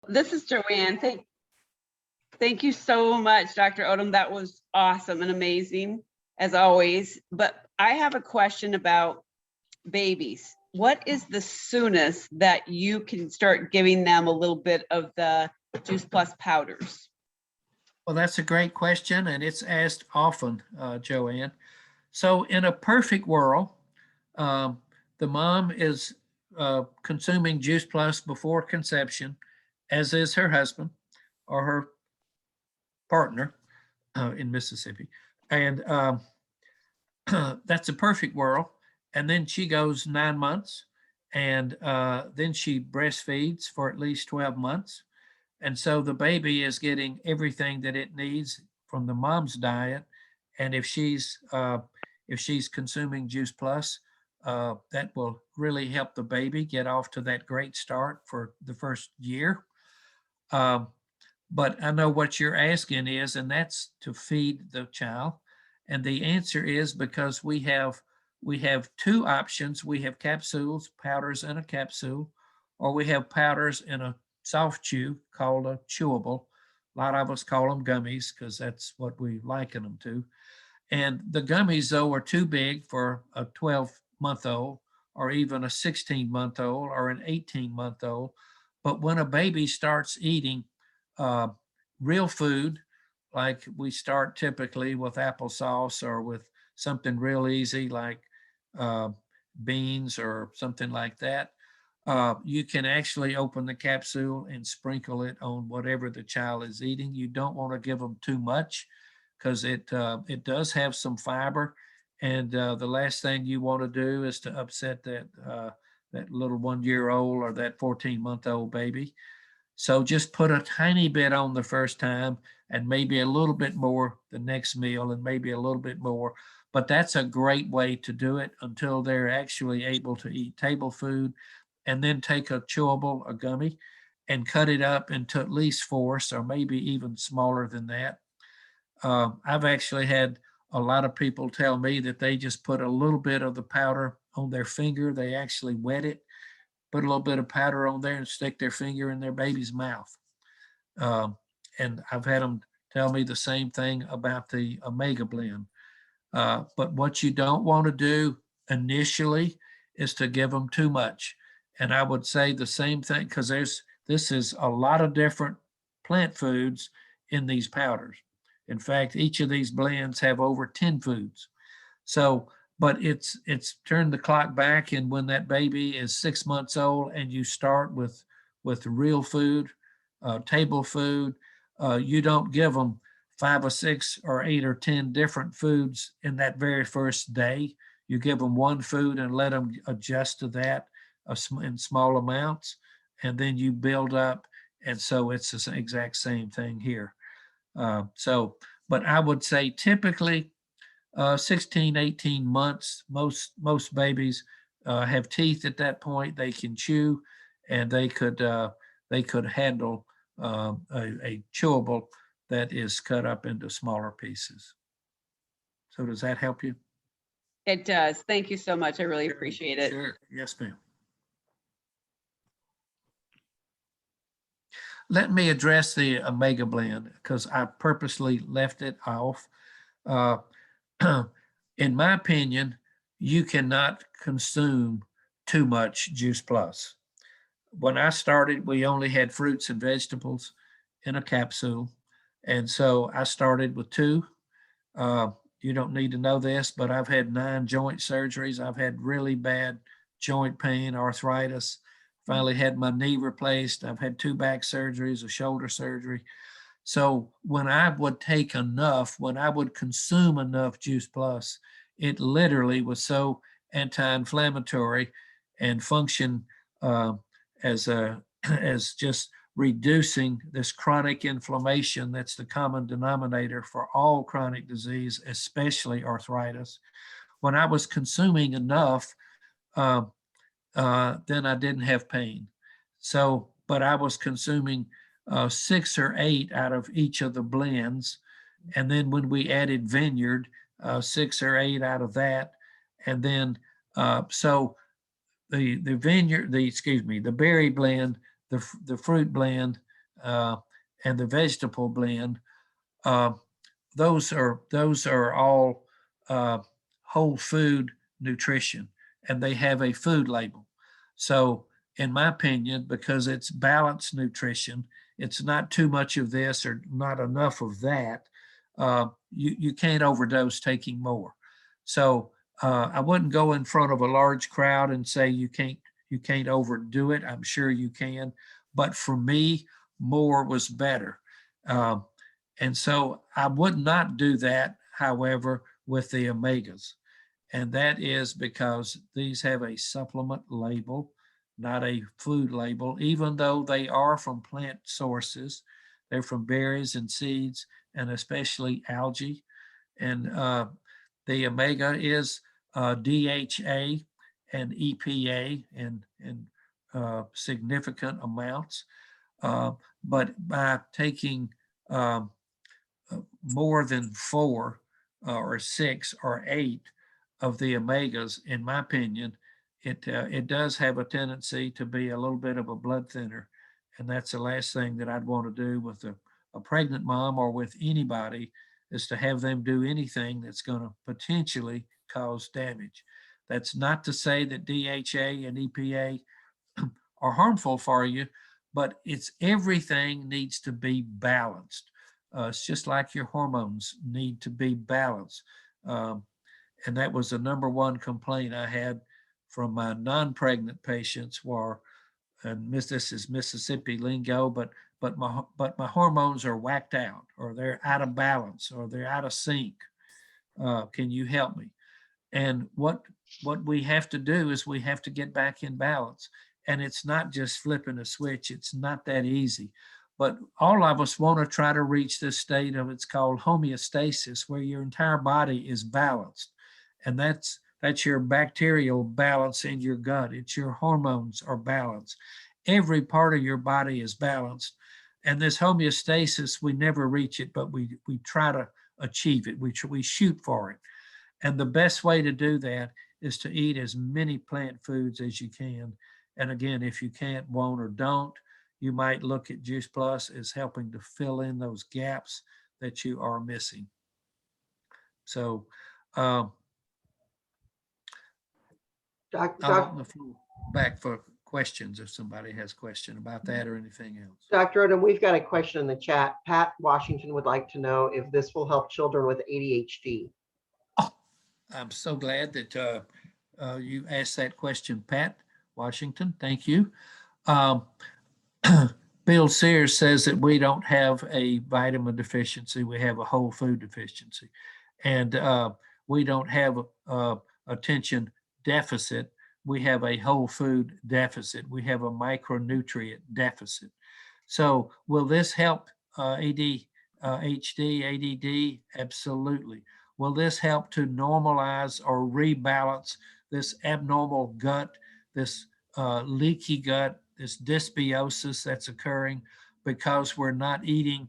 This is Joanne. Thank you so much, Dr. Odom. That was awesome and amazing, as always. But I have a question about babies. What is the soonest that you can start giving them a little bit of the Juice Plus powders? Well, that's a great question, and it's asked often, Joanne. So in a perfect world, the mom is consuming Juice Plus before conception, as is her husband or her partner in Mississippi. And that's a perfect world. And then she goes 9 months, and then she breastfeeds for at least 12 months. And so the baby is getting everything that it needs from the mom's diet. And if she's consuming Juice Plus, that will really help the baby get off to that great start for the first year. But I know what you're asking is, and that's to feed the child. And the answer is because we have two options. We have capsules, powders in a capsule, or we have powders in a soft chew called a chewable. A lot of us call them gummies because that's what we liken them to. And the gummies, though, are too big for a 12-month-old or even a 16-month-old or an 18-month-old. But when a baby starts eating real food, like we start typically with applesauce or with something real easy like beans or something like that, you can actually open the capsule and sprinkle it on whatever the child is eating. You don't want to give them too much because it does have some fiber, and the last thing you want to do is to upset that little 1-year-old or that 14-month-old baby. So just put a tiny bit on the first time and maybe a little bit more the next meal and maybe a little bit more. But that's a great way to do it until they're actually able to eat table food, and then take a chewable, a gummy, and cut it up into at least 4, or maybe even smaller than that. I've actually had a lot of people tell me that they just put a little bit of the powder on their finger. They actually wet it, put a little bit of powder on there and stick their finger in their baby's mouth. And I've had them tell me the same thing about the Omega blend. But what you don't want to do initially is to give them too much. And I would say the same thing because this is a lot of different plant foods in these powders. In fact, each of these blends have over 10 foods. So, but it's turned the clock back, and when that baby is 6 months old and you start with real food, table food, you don't give them 5 or 6 or 8 or 10 different foods in that very first day. You give them one food and let them adjust to that in small amounts, and then you build up. And so it's the exact same thing here. But I would say typically 16, 18 months, most babies have teeth at that point. They can chew, and they could handle a chewable that is cut up into smaller pieces. So does that help you? It does. Thank you so much. I really appreciate it. Sure. Yes, ma'am. Let me address the Omega blend because I purposely left it off. In my opinion, you cannot consume too much Juice Plus. When I started, we only had fruits and vegetables in a capsule. And so I started with 2. You don't need to know this, but I've had 9 joint surgeries. I've had really bad joint pain, arthritis. Finally had my knee replaced. I've had 2 back surgeries, a shoulder surgery. So when I would take enough, when I would consume enough Juice Plus, it literally was so anti-inflammatory and function as just reducing this chronic inflammation that's the common denominator for all chronic disease, especially arthritis. When I was consuming enough, then I didn't have pain. So, but I was consuming 6 or 8 out of each of the blends. And then when we added Vineyard, 6 or 8 out of that. And then, so the Vineyard, the berry blend, the fruit blend, and the vegetable blend, uh, those are all whole food nutrition, and they have a food label. So in my opinion, because it's balanced nutrition, it's not too much of this or not enough of that. You can't overdose taking more. So I wouldn't go in front of a large crowd and say you can't overdo it. I'm sure you can, but for me, more was better. Um, and so I would not do that, however, with the omegas. And that is because these have a supplement label, not a food label, even though they are from plant sources. They're from berries and seeds, and especially algae. And the omega is DHA and EPA in significant amounts. But by taking more than 4 or 6 or 8 of the omegas, in my opinion, it does have a tendency to be a little bit of a blood thinner, and that's the last thing that I'd want to do with a pregnant mom or with anybody, is to have them do anything that's going to potentially cause damage. That's not to say that DHA and EPA are harmful for you, but it's everything needs to be balanced. It's just like your hormones need to be balanced. And that was the number one complaint I had from my non-pregnant patients were, and this is Mississippi lingo, but my hormones are whacked out, or they're out of balance, or they're out of sync. Can you help me? And what we have to do is we have to get back in balance. And it's not just flipping a switch. It's not that easy. But all of us want to try to reach this state of, it's called homeostasis, where your entire body is balanced. And that's your bacterial balance in your gut. It's your hormones are balanced. Every part of your body is balanced. And this homeostasis, we never reach it, but we try to achieve it. We shoot for it. And the best way to do that is to eat as many plant foods as you can. And again, if you can't, won't, or don't, you might look at Juice Plus as helping to fill in those gaps that you are missing. So I'll open the floor back for questions if somebody has a question about that or anything else. Dr. Odom, we've got a question in the chat. Pat Washington would like to know if this will help children with ADHD. Oh, I'm so glad that you asked that question, Pat Washington. Thank you. Bill Sears says that we don't have a vitamin deficiency. We have a whole food deficiency. And we don't have attention deficit. We have a whole food deficit. We have a micronutrient deficit. So will this help ADHD, ADD? Absolutely. Will this help to normalize or rebalance this abnormal gut, this leaky gut, this dysbiosis that's occurring because we're not eating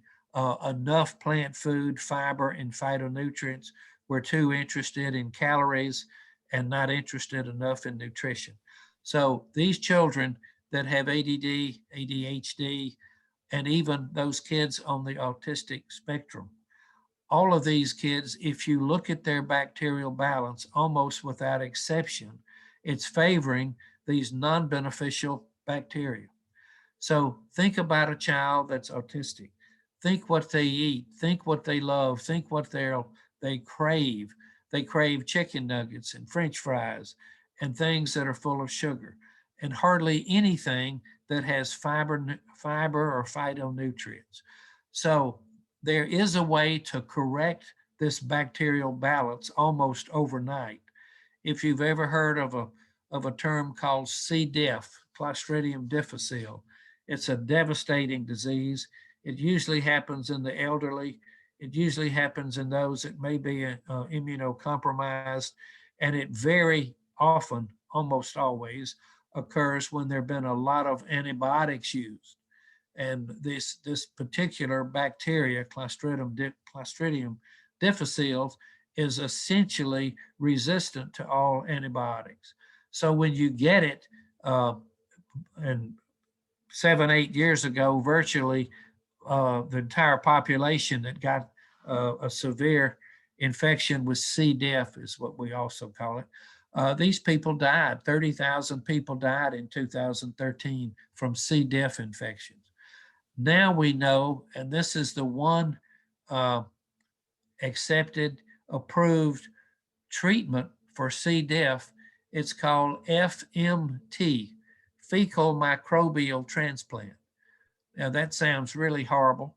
enough plant food, fiber, and phytonutrients? We're too interested in calories and not interested enough in nutrition. So these children that have ADD, ADHD, and even those kids on the autistic spectrum, all of these kids, if you look at their bacterial balance, almost without exception, it's favoring these non-beneficial bacteria. So think about a child that's autistic. Think what they eat, think what they love, think what they crave. They crave chicken nuggets and French fries and things that are full of sugar, and hardly anything that has fiber or phytonutrients. So there is a way to correct this bacterial balance almost overnight. If you've ever heard of a term called C. diff, Clostridium difficile, it's a devastating disease. It usually happens in the elderly. It usually happens in those that may be immunocompromised, and it very often, almost always, occurs when there have been a lot of antibiotics used. And this particular bacteria, Clostridium difficile, is essentially resistant to all antibiotics. So when you get it, and 7, 8 years ago, virtually the entire population that got a severe infection with C. diff is what we also call it. These people died. 30,000 people died in 2013 from C. diff infections. Now we know, and this is the one accepted, approved treatment for C. diff. It's called FMT, fecal microbial transplant. Now that sounds really horrible,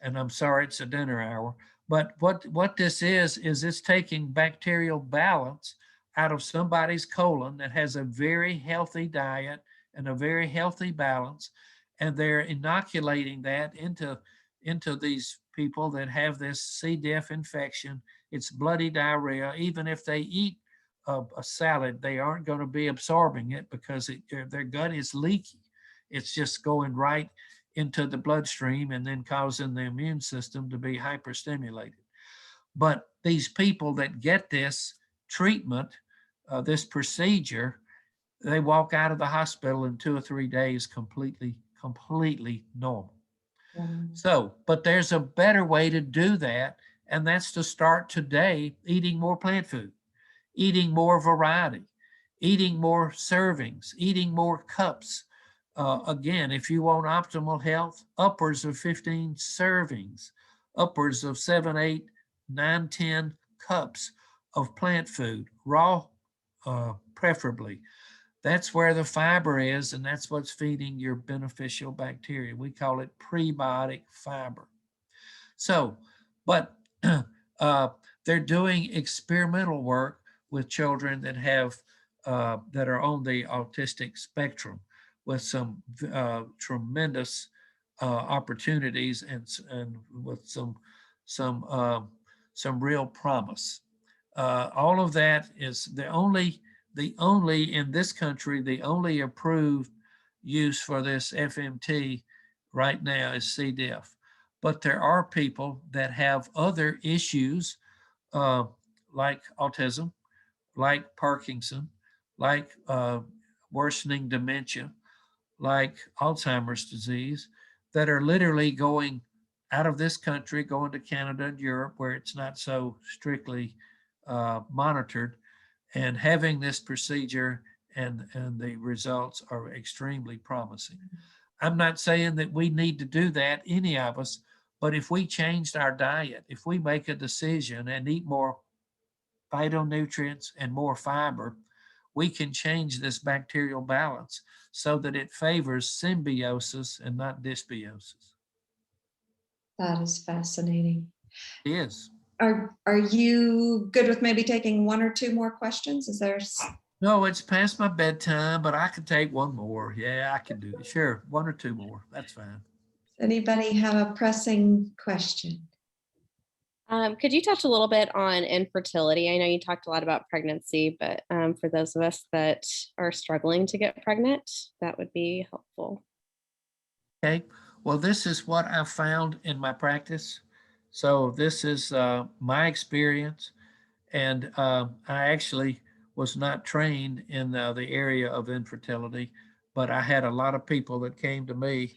and I'm sorry it's a dinner hour, but what this is it's taking bacterial balance out of somebody's colon that has a very healthy diet and a very healthy balance, and they're inoculating that into these people that have this C. diff infection. It's bloody diarrhea. Even if they eat a salad, they aren't going to be absorbing it because their gut is leaky. It's just going right into the bloodstream and then causing the immune system to be hyperstimulated. But these people that get this treatment, this procedure, they walk out of the hospital in 2 or 3 days completely normal. So, but there's a better way to do that, and that's to start today eating more plant food, eating more variety, eating more servings, eating more cups. Again, if you want optimal health, upwards of 15 servings, upwards of 7, 8, 9, 10 cups of plant food, raw preferably. That's where the fiber is, and that's what's feeding your beneficial bacteria. We call it prebiotic fiber. So, but they're doing experimental work with children that have that are on the autistic spectrum, with some tremendous opportunities and with some real promise. All of that is the only in this country, the only approved use for this FMT right now is C. diff. But there are people that have other issues like autism, like Parkinson, like worsening dementia, like Alzheimer's disease, that are literally going out of this country, going to Canada and Europe, where it's not so strictly monitored, and having this procedure, and the results are extremely promising. I'm not saying that we need to do that, any of us, but if we changed our diet, if we make a decision and eat more phytonutrients and more fiber, we can change this bacterial balance so that it favors symbiosis and not dysbiosis. That is fascinating. It is. Are you good with maybe taking 1 or 2 more questions? Is there? No, it's past my bedtime, but I can take one more. Yeah, I can do it. Sure, 1 or 2 more. That's fine. Anybody have a pressing question? Could you touch a little bit on infertility? I know you talked a lot about pregnancy, but for those of us that are struggling to get pregnant, that would be helpful. Okay, well, this is what I found in my practice. So this is my experience, and I actually was not trained in the area of infertility, but I had a lot of people that came to me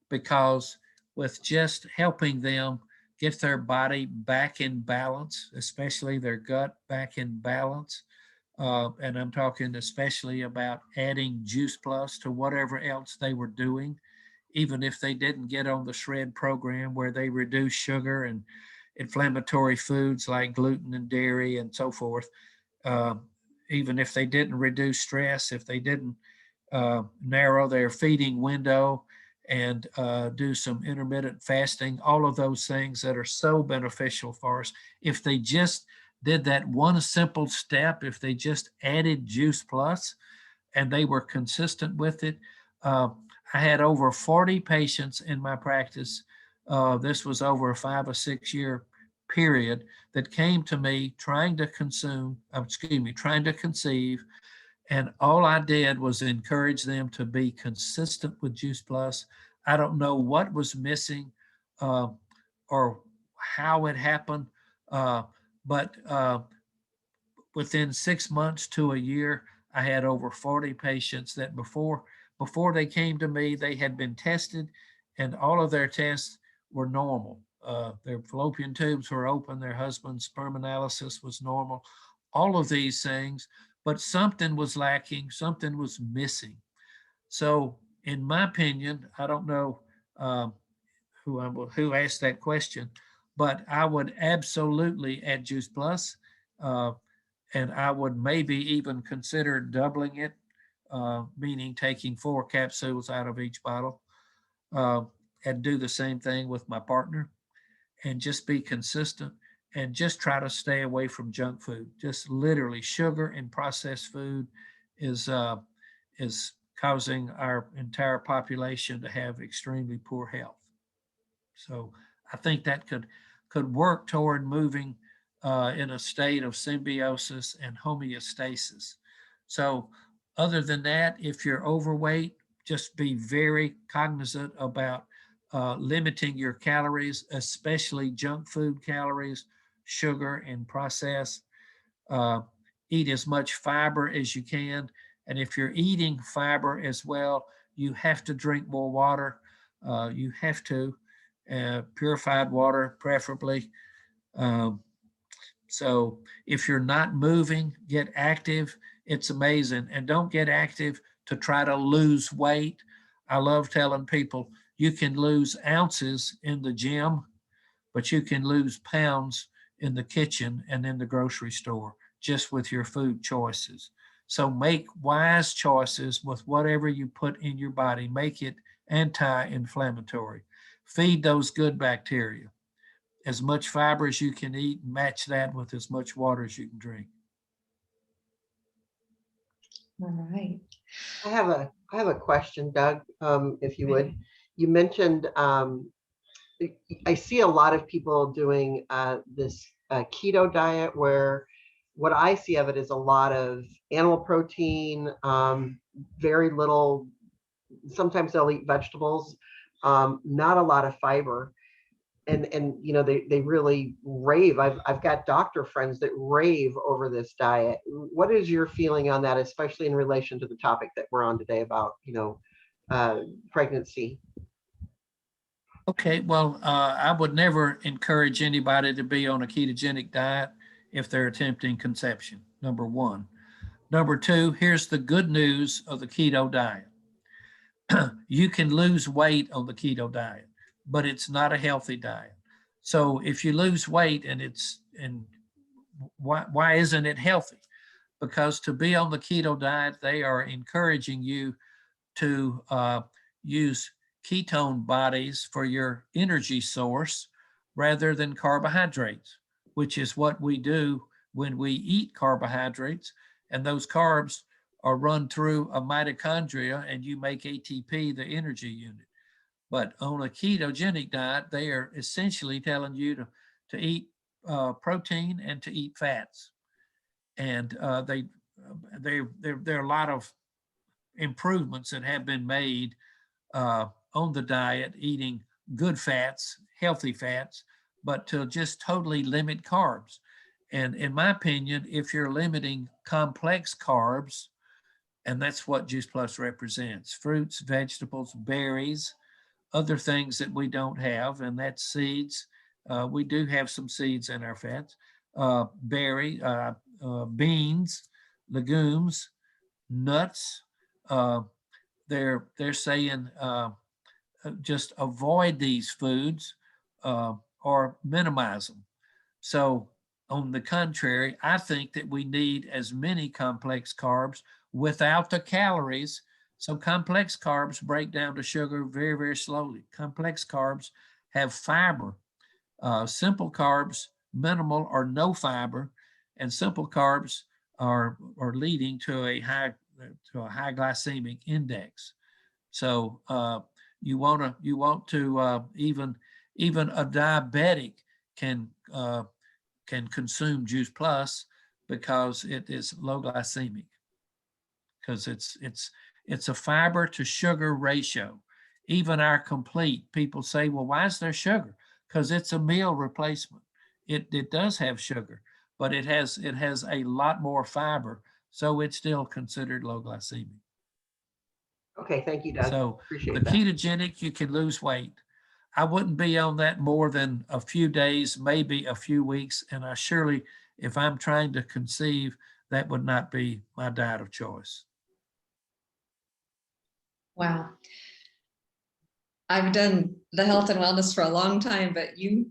because with just helping them get their body back in balance, especially their gut back in balance, and I'm talking especially about adding Juice Plus to whatever else they were doing, even if they didn't get on the SHRED program where they reduce sugar and inflammatory foods like gluten and dairy and so forth. Even if they didn't reduce stress, if they didn't narrow their feeding window and do some intermittent fasting, all of those things that are so beneficial for us. If they just did that one simple step, if they just added Juice Plus and they were consistent with it, I had over 40 patients in my practice. This was over a 5 or 6 year period that came to me trying to conceive. And all I did was encourage them to be consistent with Juice Plus. I don't know what was missing or how it happened, but within 6 months to a year, I had over 40 patients that before before they came to me, they had been tested and all of their tests were normal. Their fallopian tubes were open, their husband's sperm analysis was normal, all of these things, but something was lacking, something was missing. So in my opinion, I don't know who asked that question, but I would absolutely add Juice Plus, and I would maybe even consider doubling it, meaning taking 4 capsules out of each bottle, and do the same thing with my partner, and just be consistent and just try to stay away from junk food. Just literally sugar and processed food is causing our entire population to have extremely poor health. So I think that could work toward moving in a state of symbiosis and homeostasis. So other than that, if you're overweight, just be very cognizant about limiting your calories, especially junk food calories, sugar and processed. Eat as much fiber as you can. And if you're eating fiber as well, you have to drink more water. You have to, purified water preferably. So if you're not moving, get active. It's amazing. And don't get active to try to lose weight. I love telling people you can lose ounces in the gym, but you can lose pounds in the kitchen and in the grocery store just with your food choices. So make wise choices with whatever you put in your body. Make it anti-inflammatory. Feed those good bacteria. As much fiber as you can eat, match that with as much water as you can drink. All right. I have a question, Doug, if you would. You mentioned, I see a lot of people doing this keto diet where what I see of it is a lot of animal protein, very little, sometimes they'll eat vegetables, not a lot of fiber. And you know, they really rave. I've got doctor friends that rave over this diet. What is your feeling on that, especially in relation to the topic that we're on today about, you know, pregnancy? Okay, well, I would never encourage anybody to be on a ketogenic diet if they're attempting conception, number one. Number two, here's the good news of the keto diet. You can lose weight on the keto diet, but it's not a healthy diet. So if you lose weight and why isn't it healthy? Because to be on the keto diet, they are encouraging you to use ketone bodies for your energy source rather than carbohydrates, which is what we do when we eat carbohydrates. And those carbs are run through a mitochondria and you make ATP, the energy unit. But on a ketogenic diet, they are essentially telling you to eat protein and to eat fats. And there are a lot of improvements that have been made on the diet, eating good fats, healthy fats, but to just totally limit carbs. And in my opinion, if you're limiting complex carbs, and that's what Juice Plus represents, fruits, vegetables, berries, other things that we don't have, and that's seeds. We do have some seeds in our fats, beans, legumes, nuts. They're saying just avoid these foods or minimize them. So on the contrary, I think that we need as many complex carbs without the calories. So complex carbs break down to sugar very, very slowly. Complex carbs have fiber. Simple carbs, minimal or no fiber, and simple carbs are leading to a high glycemic index. So you want to even a diabetic can consume Juice Plus because it is low glycemic, because it's a fiber to sugar ratio. Even our complete, people say, well, why is there sugar? Because it's a meal replacement. It does have sugar, but it has a lot more fiber, so it's still considered low glycemic. Okay, thank you, Doug. So Appreciate the that. ketogenic, you can lose weight. I wouldn't be on that more than a few days, maybe a few weeks. And I surely, if I'm trying to conceive, that would not be my diet of choice. Wow. I've done the health and wellness for a long time, but you've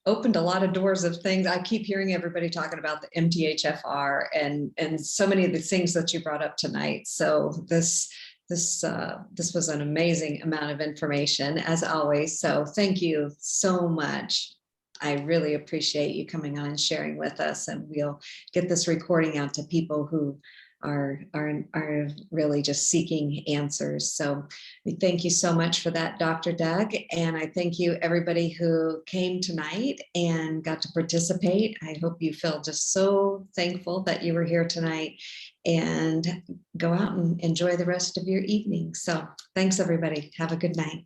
opened a lot of doors of things. I keep hearing everybody talking about the MTHFR and so many of the things that you brought up tonight. So this was an amazing amount of information, as always. So thank you so much. I really appreciate you coming on and sharing with us, and we'll get this recording out to people who are really just seeking answers. So we thank you so much for that, Dr. Doug. And I thank you everybody who came tonight and got to participate. I hope you feel just so thankful that you were here tonight, and go out and enjoy the rest of your evening. So thanks, everybody. Have a good night.